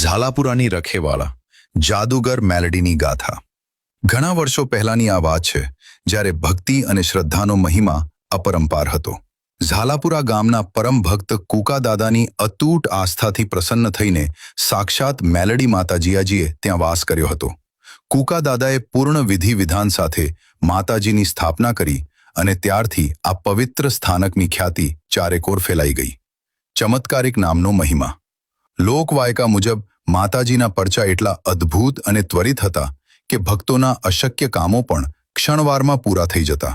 ઝાલાપુરાની રખેવાળા જાદુગર મેલડીની ગાથા. ઘણા વર્ષો પહેલાની આ વાત છે, જ્યારે ભક્તિ અને શ્રદ્ધાનો મહિમા અપરંપાર હતો. ઝાલાપુરા ગામના પરમ ભક્ત કુકાદાદાની અતૂટ આસ્થાથી પ્રસન્ન થઈને સાક્ષાત મેલડી માતાજીએ ત્યાં વાસ કર્યો હતો. કુકાદાદાએ પૂર્ણ વિધિ વિધાન સાથે માતાજીની સ્થાપના કરી અને ત્યારથી આ પવિત્ર સ્થાનકની ખ્યાતિ ચારેકોર ફેલાઈ ગઈ. ચમત્કારિક નામનો મહિમા. લોકવાયકા મુજબ માતાજીના પરચા એટલા અદ્ભુત અને ત્વરિત હતા કે ભક્તોના અશક્ય કામો પણ ક્ષણવારમાં પૂરા થઈ જતા.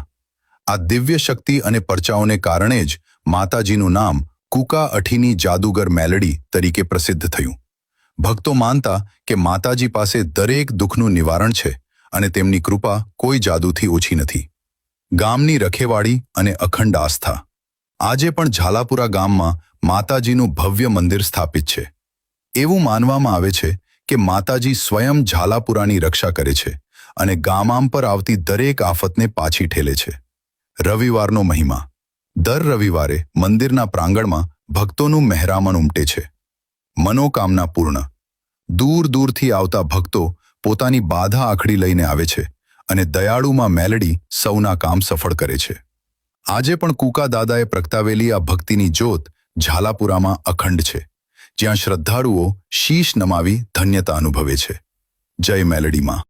આ દિવ્ય શક્તિ અને પરચાઓને કારણે જ માતાજીનું નામ કુકા અઠીની જાદુગર મેલડી તરીકે પ્રસિદ્ધ થયું. ભક્તો માનતા કે માતાજી પાસે દરેક દુઃખનું નિવારણ છે અને તેમની કૃપા કોઈ જાદુથી ઓછી નથી. ગામની રખેવાળી અને અખંડ આસ્થા. આજે પણ ઝાલાપુરા ગામમાં માતાજીનું ભવ્ય મંદિર સ્થાપિત છે. એવું માનવામાં આવે છે કે માતાજી સ્વયં ઝાલાપુરાની રક્ષા કરે છે અને ગામ પર આવતી દરેક આફતને પાછી ઠેલે છે. રવિવારનો મહિમા. દર રવિવારે મંદિરના પ્રાંગણમાં ભક્તોનું મહેરામણ ઉમટે છે. મનોકામના પૂર્ણ. દૂર દૂરથી આવતા ભક્તો પોતાની બાધા આખડી લઈને આવે છે અને દયાળુમાં મેલડી સૌના કામ સફળ કરે છે. આજે પણ કુકા દાદાએ પ્રગટાવેલી આ ભક્તિની જ્યોત ઝાલાપુરામાં અખંડ છે, જ્યાં શ્રદ્ધાળુઓ શીશ નમાવી ધન્યતા અનુભવે છે. જય મેલડી માં.